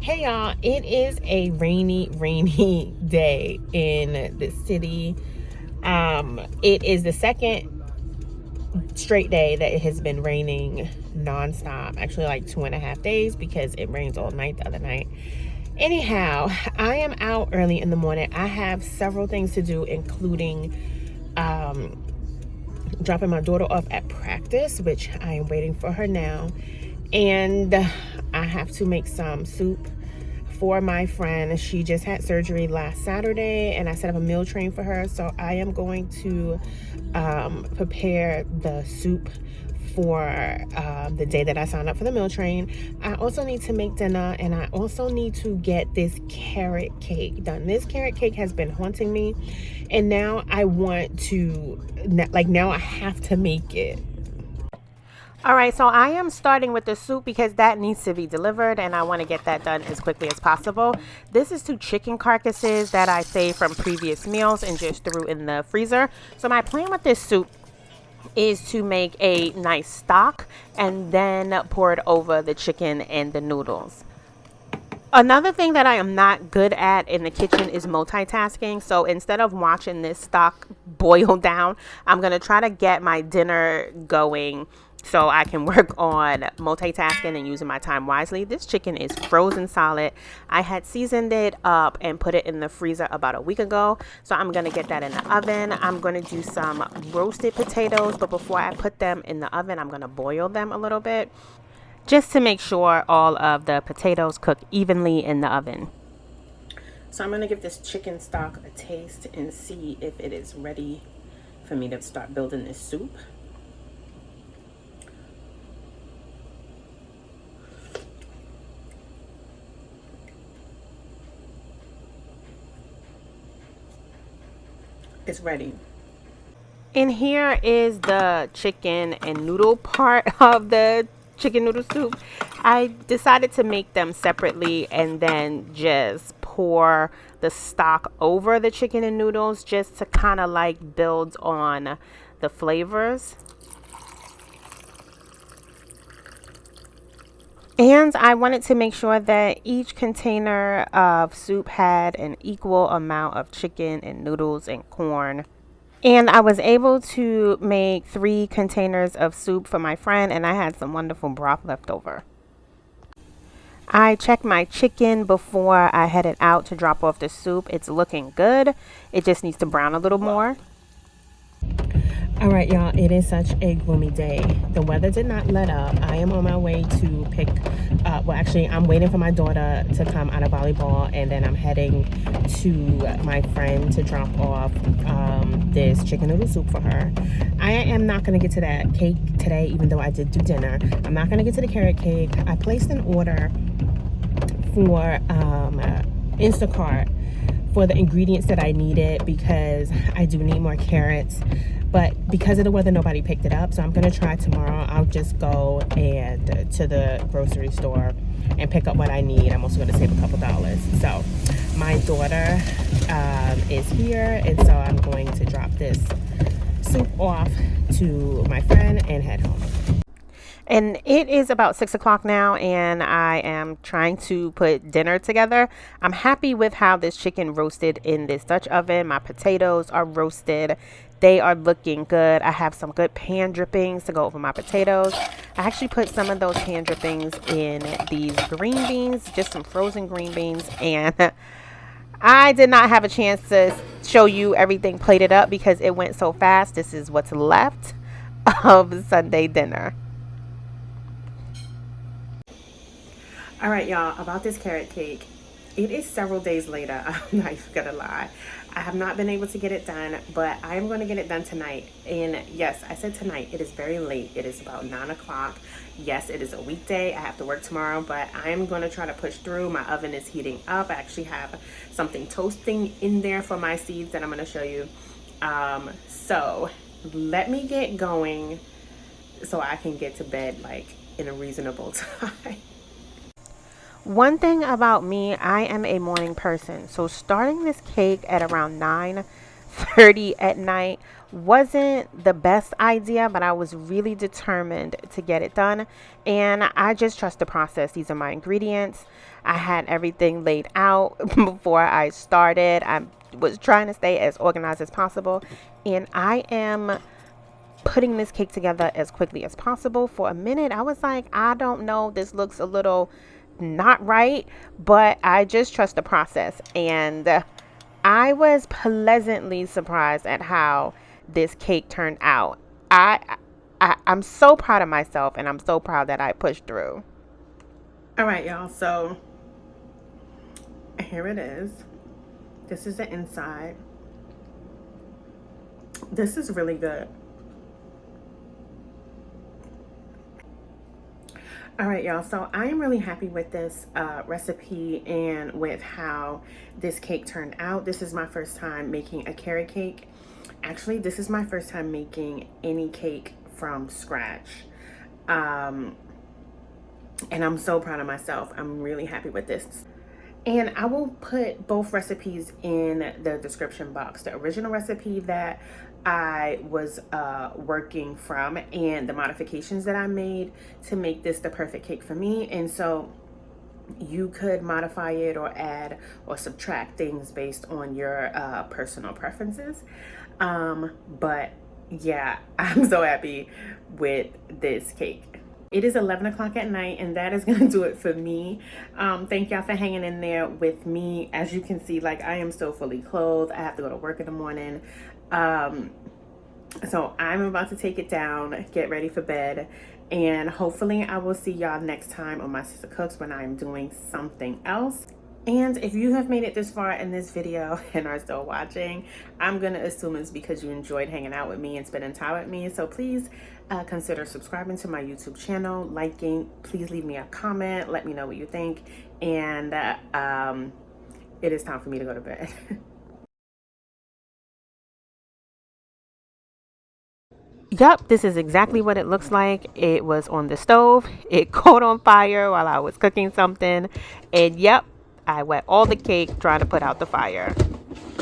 Hey y'all, it is a rainy day in the city. It is the second straight day that it has been raining nonstop. Actually, like 2.5 days because it rains all night the other night. Anyhow, I am out early in the morning. I have several things to do, including dropping my daughter off at practice, which I am waiting for her now. And I have to make some soup for my friend. She just had surgery last Saturday and I set up a meal train for her. So I am going to prepare the soup for the day that I signed up for the meal train. I also need to make dinner and I also need to get this carrot cake done. This carrot cake has been haunting me and now I want to, now I have to make it. All right, so I am starting with the soup because that needs to be delivered and I want to get that done as quickly as possible. This is 2 chicken carcasses that I saved from previous meals and just threw in the freezer. So my plan with this soup is to make a nice stock and then pour it over the chicken and the noodles. Another thing that I am not good at in the kitchen is multitasking. So instead of watching this stock boil down, I'm going to try to get my dinner going so I can work on multitasking and using my time wisely. This chicken is frozen solid. I had seasoned it up and put it in the freezer about a week ago. So I'm going to get that in the oven. I'm going to do some roasted potatoes, but before I put them in the oven, I'm going to boil them a little bit just to make sure all of the potatoes cook evenly in the oven. So I'm going to give this chicken stock a taste and see if it is ready for me to start building this soup. It's ready. And here is the chicken and noodle part of the chicken noodle soup. I decided to make them separately and then just pour the stock over the chicken and noodles just to kind of like build on the flavors. And I wanted to make sure that each container of soup had an equal amount of chicken and noodles and corn. And I was able to make 3 containers of soup for my friend, and I had some wonderful broth left over. I checked my chicken before I headed out to drop off the soup. It's looking good. It just needs to brown a little more. All right, y'all, it is such a gloomy day. The weather did not let up. I am on my way to pick up, well, actually, I'm waiting for my daughter to come out of volleyball, and then I'm heading to my friend to drop off this chicken noodle soup for her. I am not going to get to that cake today, even though I did do dinner. I'm not going to get to the carrot cake. I placed an order for Instacart for the ingredients that I needed because I do need more carrots. But because of the weather, nobody picked it up. So I'm going to try tomorrow. I'll just go and to the grocery store and pick up what I need. I'm also going to save a couple dollars. So my daughter is here. And so I'm going to drop this soup off to my friend and head home. And it is about 6 o'clock now, and I am trying to put dinner together. I'm happy with how this chicken roasted in this Dutch oven. My potatoes are roasted. They are looking good. I have some good pan drippings to go over my potatoes. I actually put some of those pan drippings in these green beans, just some frozen green beans. And I did not have a chance to show you everything plated up because it went so fast. This is what's left of Sunday dinner. All right, y'all, about this carrot cake. It is several days later. I'm not even gonna lie. I have not been able to get it done, but I am going to get it done tonight. And yes, I said tonight. It is very late. It is about 9 o'clock. Yes, it is a weekday. I have to work tomorrow, but I am going to try to push through. My oven is heating up. I actually have something toasting in there for my seeds that I'm going to show you. So let me get going so I can get to bed like in a reasonable time. One thing about me, I am a morning person. So starting this cake at around 9:30 at night wasn't the best idea, but I was really determined to get it done. And I just trust the process. These are my ingredients. I had everything laid out before I started. I was trying to stay as organized as possible. And I am putting this cake together as quickly as possible. For a minute, I was like, I don't know, this looks a little not right, but I just trust the process. And I was pleasantly surprised at how this cake turned out. I'm so proud of myself, and I'm so proud that I pushed through. All right, y'all. So here it is. This is the inside. This is really good. All right, y'all. So I am really happy with this recipe and with how this cake turned out. This is my first time making a carrot cake. Actually, this is my first time making any cake from scratch. And I'm so proud of myself. I'm really happy with this. And I will put both recipes in the description box. The original recipe that I was working from and the modifications that I made to make this the perfect cake for me. And so you could modify it or add or subtract things based on your personal preferences. But yeah, I'm so happy with this cake. It is 11 o'clock at night, and that is going to do it for me. Thank y'all for hanging in there with me. As you can see, like, I am still fully clothed. I have to go to work in the morning. So I'm about to take it down, get ready for bed, and hopefully I will see y'all next time on My Sister Cooks when I'm doing something else. And if you have made it this far in this video and are still watching, I'm going to assume it's because you enjoyed hanging out with me and spending time with me. So please consider subscribing to my YouTube channel, liking, please leave me a comment, let me know what you think. And it is time for me to go to bed. Yep, this is exactly what it looks like. It was on the stove. It caught on fire while I was cooking something. And yep, I wet all the cake trying to put out the fire.